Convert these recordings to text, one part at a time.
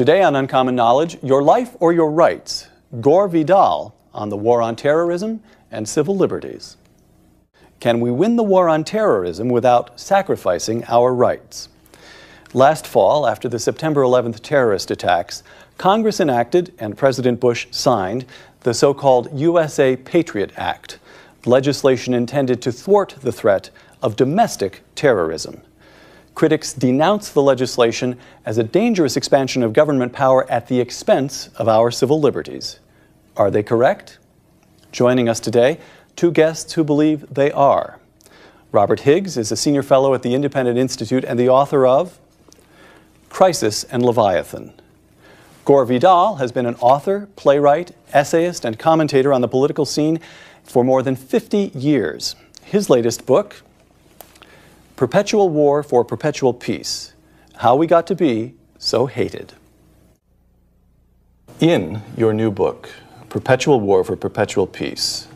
Today on Uncommon Knowledge, Your Life or Your Rights, Gore VIDAL on the war on terrorism and civil liberties. Can we win the war on terrorism without sacrificing our rights? Last fall, after the September 11th terrorist attacks, Congress enacted and President Bush signed the so-called USA Patriot Act, legislation intended to thwart the threat of domestic terrorism. Critics denounce the legislation as a dangerous expansion of government power at the expense of our civil liberties. Are they correct? Joining us today, two guests who believe they are. Robert Higgs is a senior fellow at the Independent Institute and the author of Crisis and Leviathan. Gore Vidal has been an author, playwright, essayist, and commentator on the political scene for more than 50 years. His latest book, Perpetual War for Perpetual Peace, How We Got to Be So Hated. In your new book, Perpetual War for Perpetual Peace,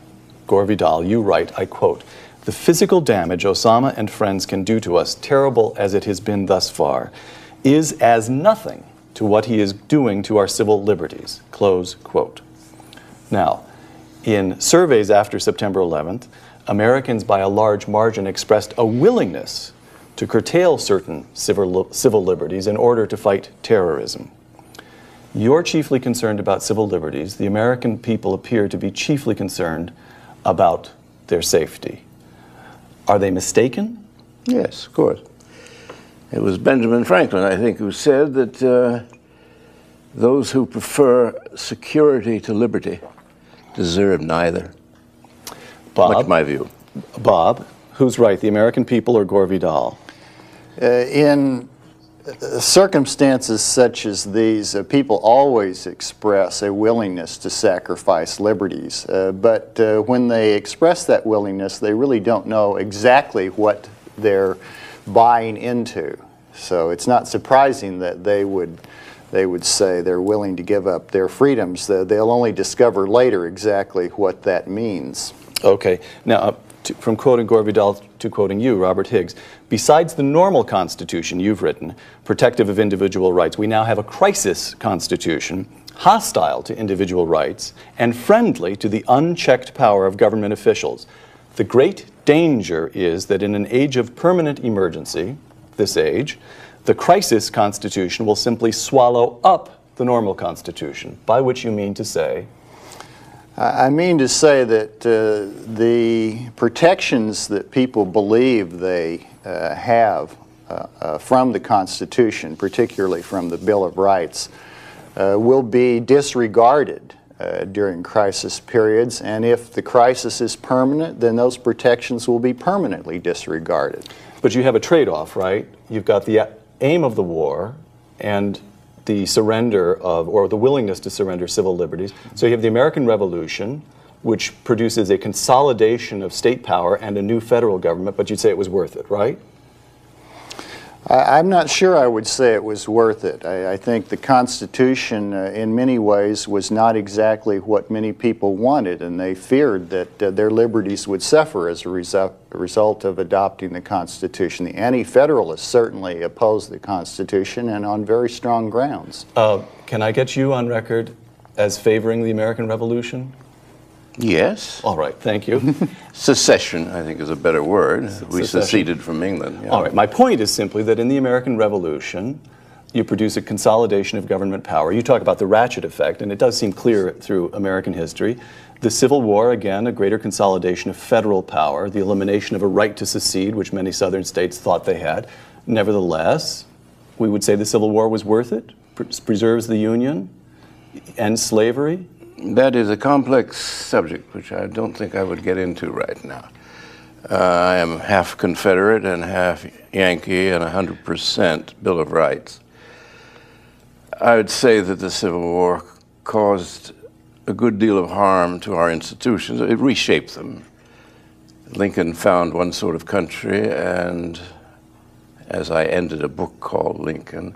Gore Vidal, you write, I quote, "The physical damage Osama and friends can do to us, terrible as it has been thus far, is as nothing to what he is doing to our civil liberties," close quote. Now, in surveys after September 11th, Americans by a large margin expressed a willingness to curtail certain civil liberties in order to fight terrorism. You're chiefly concerned about civil liberties. The American people appear to be chiefly concerned about their safety. Are they mistaken? Yes, of course. It was Benjamin Franklin, I think, who said that those who prefer security to liberty deserve neither. Bob, much my view. Bob, who's right, the American people or Gore Vidal? In circumstances such as these, people always express a willingness to sacrifice liberties. But when they express that willingness, they really don't know exactly what they're buying into. So it's not surprising that they would say they're willing to give up their freedoms. They'll only discover later exactly what that means. Okay. Now, from quoting Gore Vidal to quoting you, Robert Higgs, besides the normal Constitution you've written, protective of individual rights, we now have a crisis Constitution, hostile to individual rights and friendly to the unchecked power of government officials. The great danger is that in an age of permanent emergency, this age, the crisis Constitution will simply swallow up the normal Constitution, by which you mean to say? I mean to say that the protections that people believe they have from the Constitution, particularly from the Bill of Rights, will be disregarded during crisis periods, and if the crisis is permanent, then those protections will be permanently disregarded. But you have a trade-off, right? You've got the aim of the war and the surrender of, or the willingness to surrender civil liberties. So you have the American Revolution, which produces a consolidation of state power and a new federal government, but you'd say it was worth it, right? I'm not sure I would say it was worth it. I think the Constitution, in many ways, was not exactly what many people wanted, and they feared that their liberties would suffer as a result of adopting the Constitution. The Anti-Federalists certainly opposed the Constitution, and on very strong grounds. Can I get you on record as favoring the American Revolution? Yes. All right, thank you. Secession, I think, is a better word. We seceded from England. Yeah. All right, my point is simply that in the American Revolution, you produce a consolidation of government power. You talk about the ratchet effect, and it does seem clear through American history. The Civil War, again, a greater consolidation of federal power, the elimination of a right to secede, which many southern states thought they had. Nevertheless, we would say the Civil War was worth it, preserves the Union, ends slavery. That is a complex subject, which I don't think I would get into right now. I am half Confederate and half Yankee and 100% Bill of Rights. I would say that the Civil War caused a good deal of harm to our institutions. It reshaped them. Lincoln found one sort of country, and as I ended a book called Lincoln,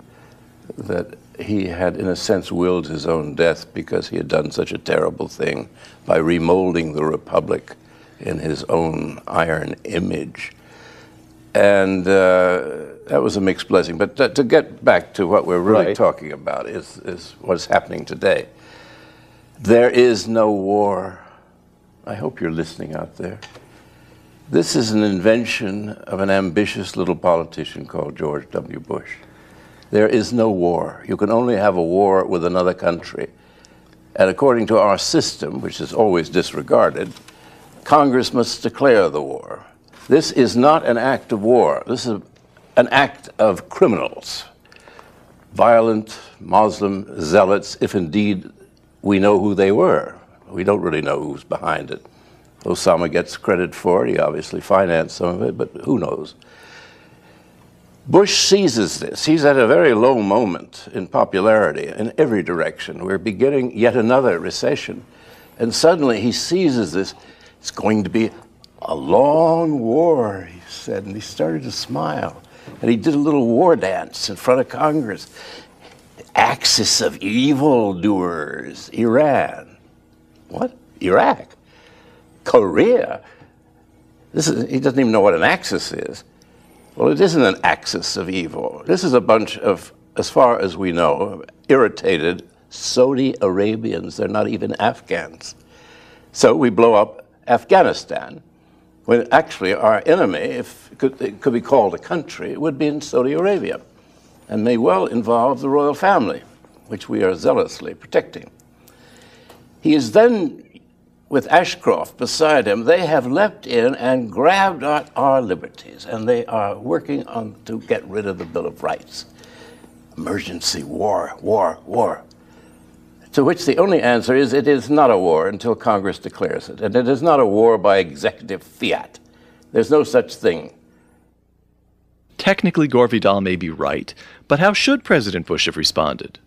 that he had, in a sense, willed his own death because he had done such a terrible thing by remolding the Republic in his own iron image. And that was a mixed blessing. But to get back to what we're really Right. talking about is what's happening today. There is no war. I hope you're listening out there. This is an invention of an ambitious little politician called George W. Bush. There is no war. You can only have a war with another country. And according to our system, which is always disregarded, Congress must declare the war. This is not an act of war. This is an act of criminals, violent Muslim zealots, if indeed we know who they were. We don't really know who's behind it. Osama gets credit for it. He obviously financed some of it, but who knows? Bush seizes this. He's at a very low moment in popularity in every direction. We're beginning yet another recession. And suddenly he seizes this. It's going to be a long war, he said, and he started to smile. And he did a little war dance in front of Congress. The axis of evildoers, Iran. What? Iraq? Korea? He doesn't even know what an axis is. Well, it isn't an axis of evil. This is a bunch of, as far as we know, irritated Saudi Arabians. They're not even Afghans. So we blow up Afghanistan, when actually our enemy, if it could be called a country, would be in Saudi Arabia, and may well involve the royal family, which we are zealously protecting. He is then, with Ashcroft beside him, they have leapt in and grabbed at our liberties, and they are working on to get rid of the Bill of Rights. Emergency, war, war, war. To which the only answer is it is not a war until Congress declares it. And it is not a war by executive fiat. There's no such thing. Technically, Gore Vidal may be right, but how should President Bush have responded?